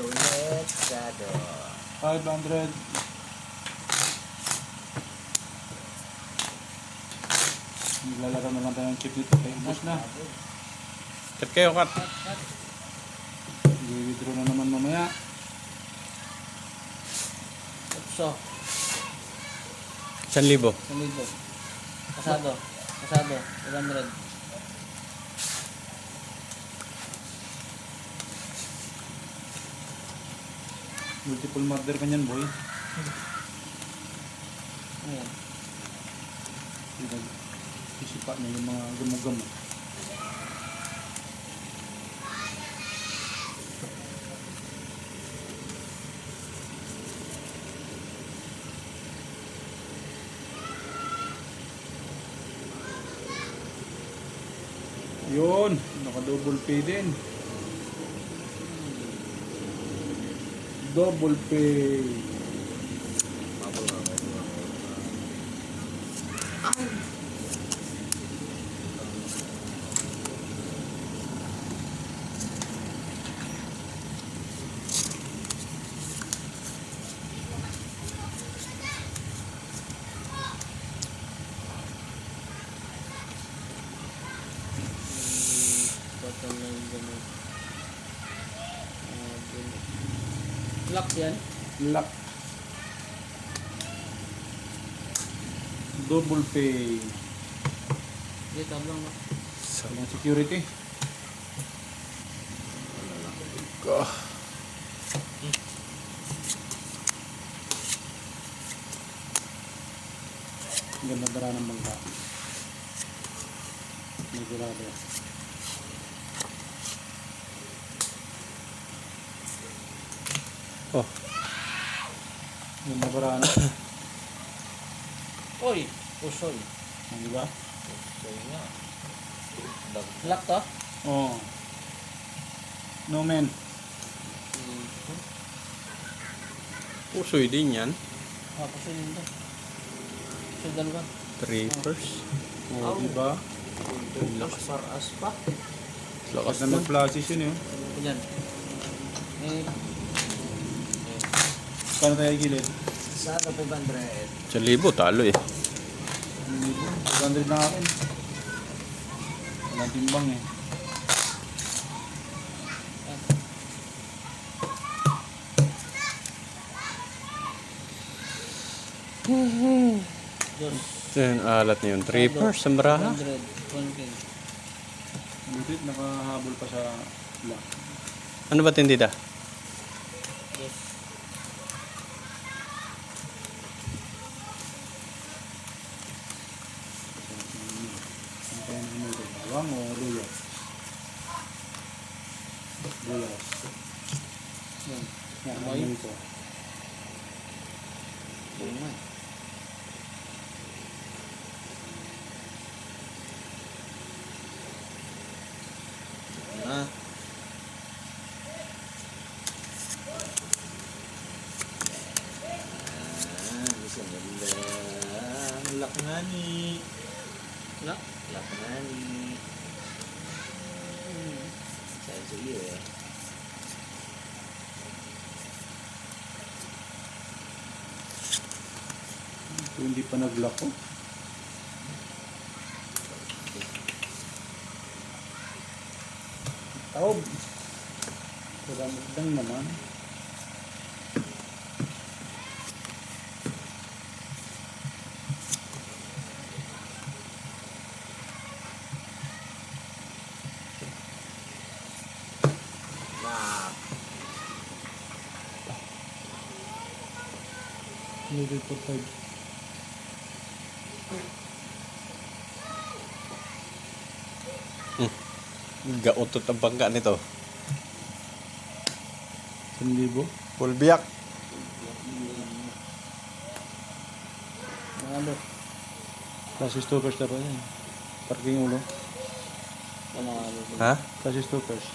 Sulit sado. 500. Naglalaro na lang tayo ng chip dito. Okay, ubos na. Cut kayo, cut. I-withdraw na naman mamaya. Upso. 1,000. 1,000. Kasado. Kasado. 100. Multiple murder ka niyan, boy. Ayan. Isipa na yung mga gamo-gamo. Yun, naka-double pay din. Double pay. Bottom line ganun. Lock yan. Lock. Double pay. Hindi, tablong no. Walang security. Go. Ganda dara ng bangka. Sigurado. Oh, Ganda dara na. Oy! Usoy. Di ba? Usoy nga. Lock to? Oh. No man. pusoy din yan. Pusoy din to. Pusoy dalawa. Trippers. Oh, di ba? Lakas paras pa. Lakas Kasi na mag-flashes yun yun. Yan. Eh, Paano tayo gilid? Sado 500. 1,000, talo eh. 200 na akin. Walang timbang eh. Dos. Yan, alat na yun. Trippers, sa baraha. 100. 1K. Butit, nakahabol pa sa lock. Ano ba tindida? Dos. Ano kaya naman ito? Bawang o ruyas? Ruyas. Yan. Yan, Okay. ano ito? Lima. Ah. Bisa ganda. Lak nga ni. Lak? Lak nga ni. Saya sige eh. Ito hindi pa nag-lock ko. Taob. Salamat lang naman. Lak. Level 45. Gautot ang bangga nito. 1,000. Full biyak. Ano? Klase stoppers na pa yan. Parking ulo. Ano? Ha? Klase stoppers.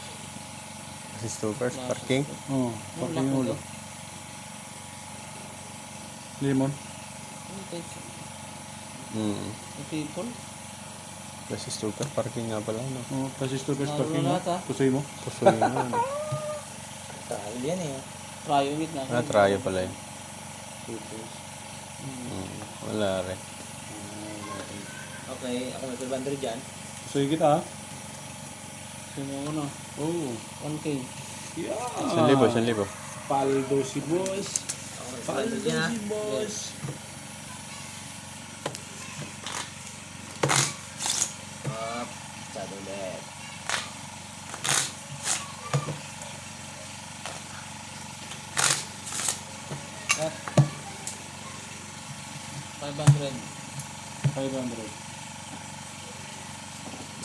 Si Stokers, parking. Oo, parking ulo. Lemon. People? Si Stokers, parking nga pala. No? Oo, klase stoppers Narulo parking ulo. lahat, ah. Pusoy mo. Pusoy nga. Talo. yan eh. Try ulit na. Tryo pala yun. Pupos. Wala rin. Okay, ako may 500 dyan. Gusto kita ha? Sino mo na? Oo. 1K. Yeah. 1,000. Paldo si boss. Ako may 500 Paldo dyan ha. si boss. Up. Shadow ulit. At 500. 500.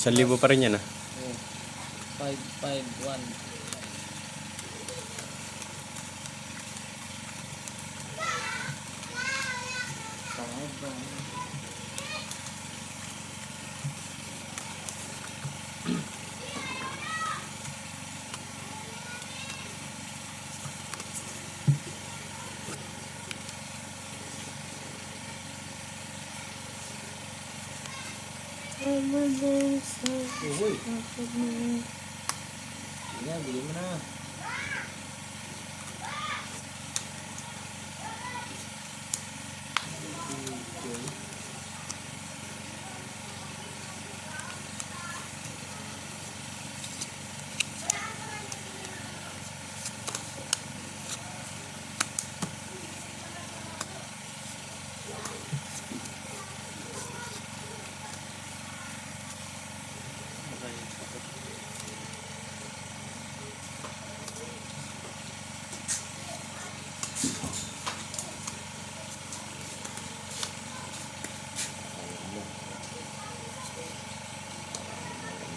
1,000 pa rin yan ah. Okay. 551. Uy. Sige na, bili mo na.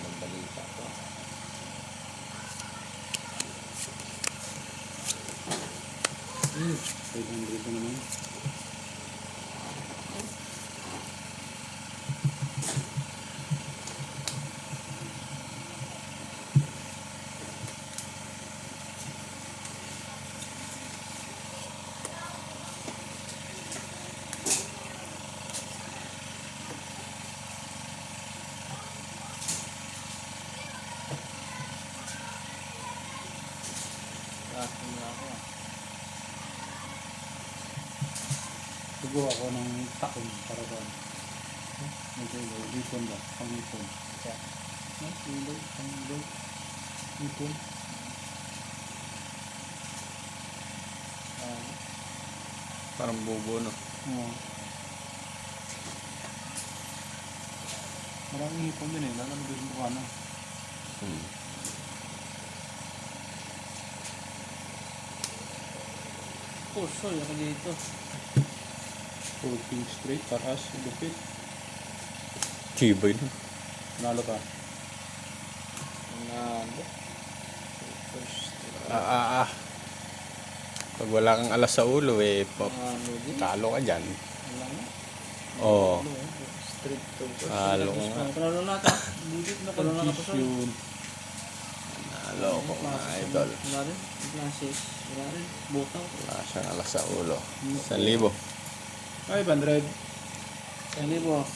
Ang balita ko. Hmm. 500 na naman. Last na ako. Tugo ako ng takon para ba? Ito, ipon ba? Pang-ipon. Ilog, pang-ilog. Ipon. Parang bubo no. Oo. Maraming ipon din eh. Lalo na doon sa mukha na. Puso, yung ako dito. 14 straight, taas, lupit. Tibay no. Nalo ka. Nando. Pag wala kang alas sa ulo eh, Nando din. talo ka dyan. Wala na. Oo. Street to. Talo ka nga. Panalo na ata. Budit na panalo na kapasal. Yun. Talo ko mga idol. Wala rin. Classes. Wala rin. Butaw. Wala siyang alas sa ulo. 1,000. 500. Hindi po.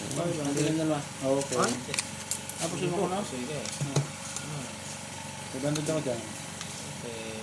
Hindi lang dalawa. Okay. Tapos yung ako na. Sige. 500 ako dyan. Okay.